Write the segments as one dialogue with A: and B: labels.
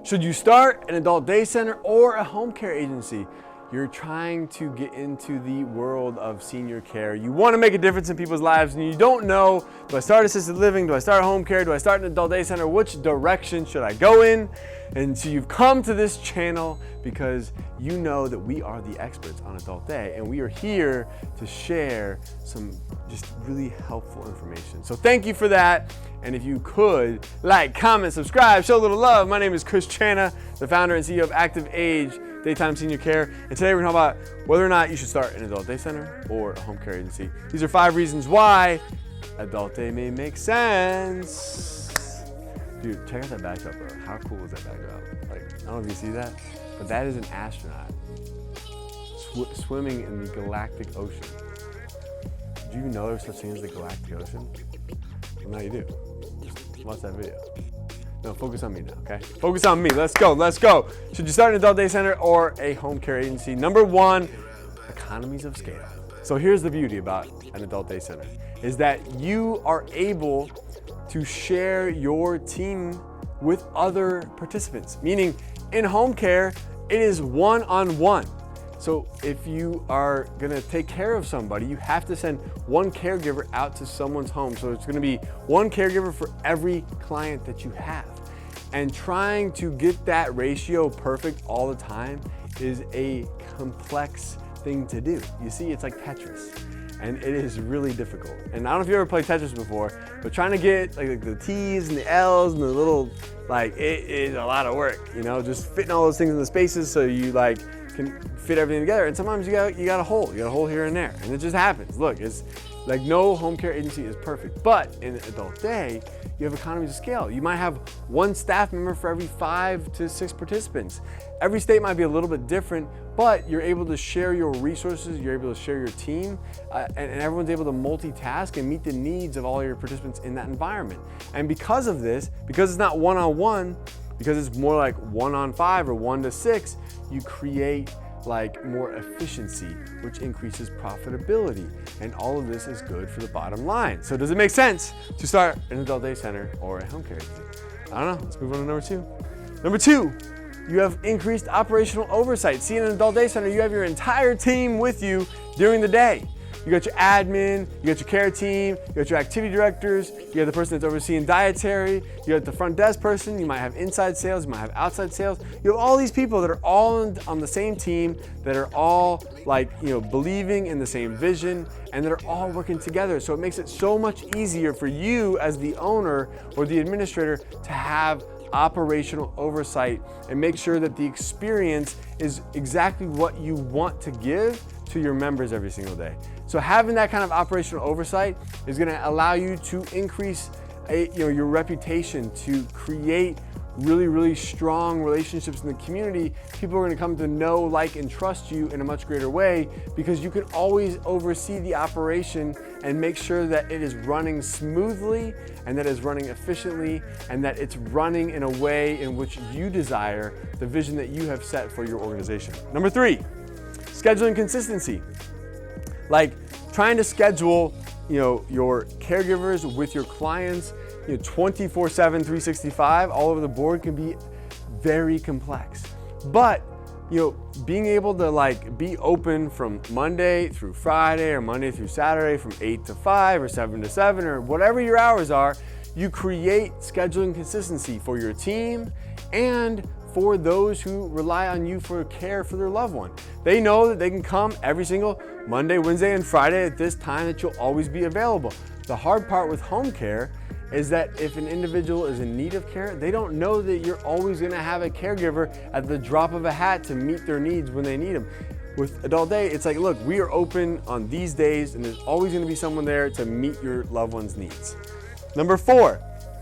A: Should you start an adult day center or a home care agency? You're trying to get into the world of senior care. You want to make a difference in people's lives and you don't know, do I start assisted living? Do I start home care? Do I start an adult day center? Which direction should I go in? And so you've come to this channel because you know that we are the experts on adult day and we are here to share some just really helpful information. So thank you for that. And if you could like, comment, subscribe, show a little love. My name is Chris Chana, the founder and CEO of Active Age Daytime Senior Care. And today we're gonna talk about whether or not you should start an adult day center or a home care agency. These are 5 reasons why adult day may make sense. Dude, check out that backdrop, bro. How cool is that backdrop? Like, I don't know if you see that, but that is an astronaut swimming in the galactic ocean. Did you even know there was such thing as the galactic ocean? Well, now you do. Just watch that video. No, focus on me now, okay? Focus on me. Let's go, let's go. Should you start an adult day center or a home care agency? Number 1, economies of scale. So here's the beauty about an adult day center, is that you are able to share your team with other participants. Meaning in home care, it is one-on-one. So if you are gonna take care of somebody, you have to send one caregiver out to someone's home. So it's gonna be one caregiver for every client that you have. And trying to get that ratio perfect all the time is a complex thing to do. You see, it's like Tetris. And it is really difficult. And I don't know if you ever played Tetris before, but trying to get like the T's and the L's and the little, like, it is a lot of work, you know, just fitting all those things in the spaces so you like can fit everything together. And sometimes you got a hole here and there, and it just happens. Look, it's like no home care agency is perfect, but in adult day, you have economies of scale. You might have one staff member for every 5 to 6 participants. Every state might be a little bit different, but you're able to share your resources, you're able to share your team, and everyone's able to multitask and meet the needs of all your participants in that environment. And because of this, because it's not one-on-one, because it's more like 1-on-5 or 1 to 6, you create like more efficiency, which increases profitability. And all of this is good for the bottom line. So does it make sense to start an adult day center or a home care agency? I don't know, let's move on to number 2. Number 2, you have increased operational oversight. See, in an adult day center, you have your entire team with you during the day. You got your admin, you got your care team, you got your activity directors, you have the person that's overseeing dietary, you got the front desk person, you might have inside sales, you might have outside sales. You have all these people that are all on the same team, that are all like, you know, believing in the same vision, and that are all working together. So it makes it so much easier for you as the owner or the administrator to have operational oversight and make sure that the experience is exactly what you want to give to your members every single day. So having that kind of operational oversight is going to allow you to increase your reputation, to create really strong relationships in the community. People are going to come to know, like, and trust you in a much greater way because you can always oversee the operation and make sure that it is running smoothly and that it's running efficiently and that it's running in a way in which you desire, the vision that you have set for your organization. Number 3, scheduling consistency. Like trying to schedule, your caregivers with your clients, 24/7, 365, all over the board can be very complex. But, being able to be open from Monday through Friday or Monday through Saturday from 8 to 5 or 7 to 7 or whatever your hours are, you create scheduling consistency for your team and for those who rely on you for care for their loved one. They know that they can come every single Monday, Wednesday, and Friday at this time, that you'll always be available. The hard part with home care is that if an individual is in need of care, they don't know that you're always gonna have a caregiver at the drop of a hat to meet their needs when they need them. With adult day, it's like, look, we are open on these days and there's always gonna be someone there to meet your loved one's needs. Number 4,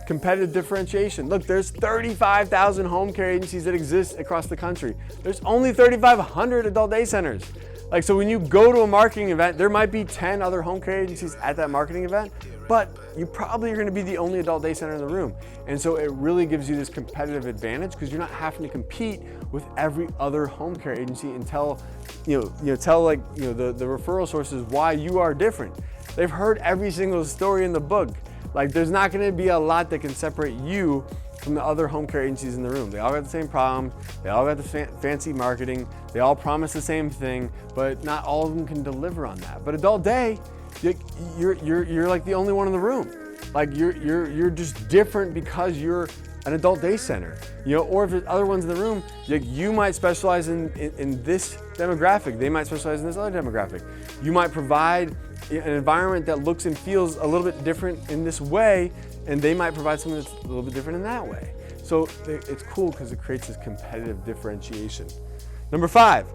A: competitive differentiation. Look, there's 35,000 home care agencies that exist across the country. There's only 3,500 adult day centers. So when you go to a marketing event, there might be 10 other home care agencies at that marketing event, but you probably are gonna be the only adult day center in the room. And so it really gives you this competitive advantage because you're not having to compete with every other home care agency and tell the referral sources why you are different. They've heard every single story in the book. There's not gonna be a lot that can separate you from the other home care agencies in the room. They all got the same problems. They all got the fancy marketing. They all promise the same thing, but not all of them can deliver on that. But Adult Day, you're like the only one in the room. Like you're just different because you're an adult day center, or if there's other ones in the room, you might specialize in this demographic. They might specialize in this other demographic. You might provide an environment that looks and feels a little bit different in this way, and they might provide something that's a little bit different in that way. So it's cool because it creates this competitive differentiation. Number 5,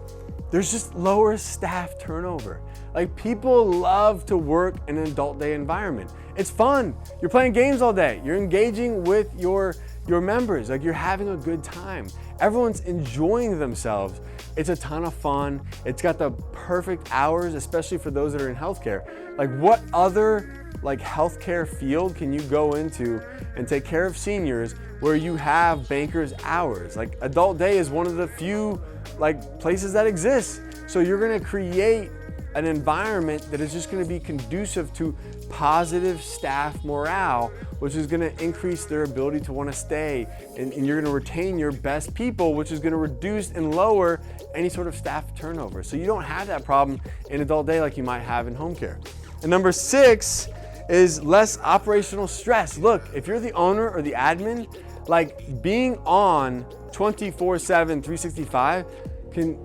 A: there's just lower staff turnover. Like, people love to work in an adult day environment. It's fun. You're playing games all day. You're engaging with your members. Like, you're having a good time. Everyone's enjoying themselves. It's a ton of fun. It's got the perfect hours, especially for those that are in healthcare. Like, what other healthcare field can you go into and take care of seniors where you have bankers hours? Like, Adult Day is one of the few places that exists. So you're gonna create an environment that is just gonna be conducive to positive staff morale, which is gonna increase their ability to wanna stay. And you're gonna retain your best people, which is gonna reduce and lower any sort of staff turnover. So you don't have that problem in Adult Day like you might have in home care. And number 6 is less operational stress. Look, if you're the owner or the admin, being on 24/7, 365 it can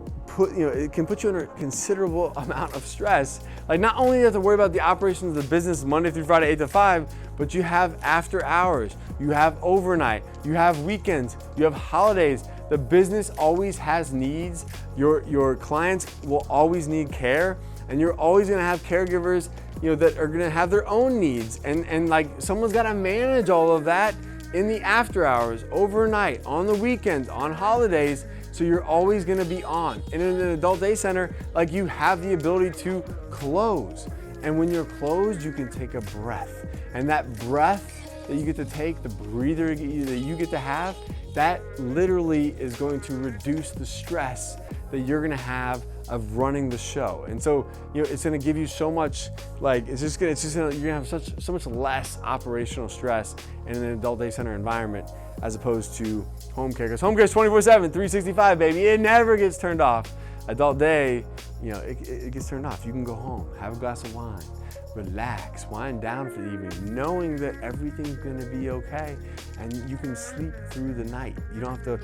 A: put you under a considerable amount of stress. Not only do you have to worry about the operations of the business Monday through Friday, 8 to 5, but you have after hours, you have overnight, you have weekends, you have holidays. The business always has needs. Your clients will always need care, and you're always gonna have caregivers, that are gonna have their own needs. And someone's gotta manage all of that in the after hours, overnight, on the weekends, on holidays. So you're always gonna be on. And in an adult day center, you have the ability to close. And when you're closed, you can take a breath. And that breath that you get to take, the breather that you get to have, that literally is going to reduce the stress that you're gonna have of running the show. And so, it's gonna give you so much, you're gonna have so much less operational stress in an adult day center environment as opposed to home care. Because home care is 24/7, 365, baby. It never gets turned off. Adult day, it gets turned off. You can go home, have a glass of wine, relax, wind down for the evening, knowing that everything's gonna be okay, and you can sleep through the night. You don't have to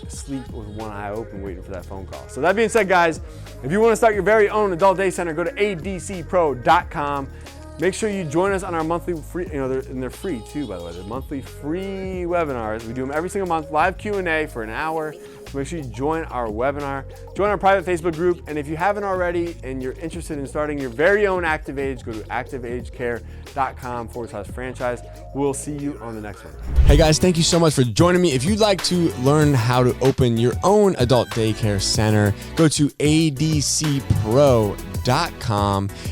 A: sleep with one eye open waiting for that phone call. So that being said, guys, if you wanna start your very own adult day center, go to adcpro.com. Make sure you join us on our monthly free, they're free too, by the way. They're monthly free webinars. We do them every single month, live Q&A for an hour. So make sure you join our webinar, join our private Facebook group, and if you haven't already and you're interested in starting your very own Active Age, go to activeagecare.com/franchise. We'll see you on the next one. Hey guys, thank you so much for joining me. If you'd like to learn how to open your own adult daycare center, go to adcpro.com.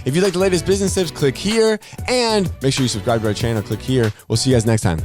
A: If you'd like the latest business tips, click here, and make sure you subscribe to our channel, click here. We'll see you guys next time.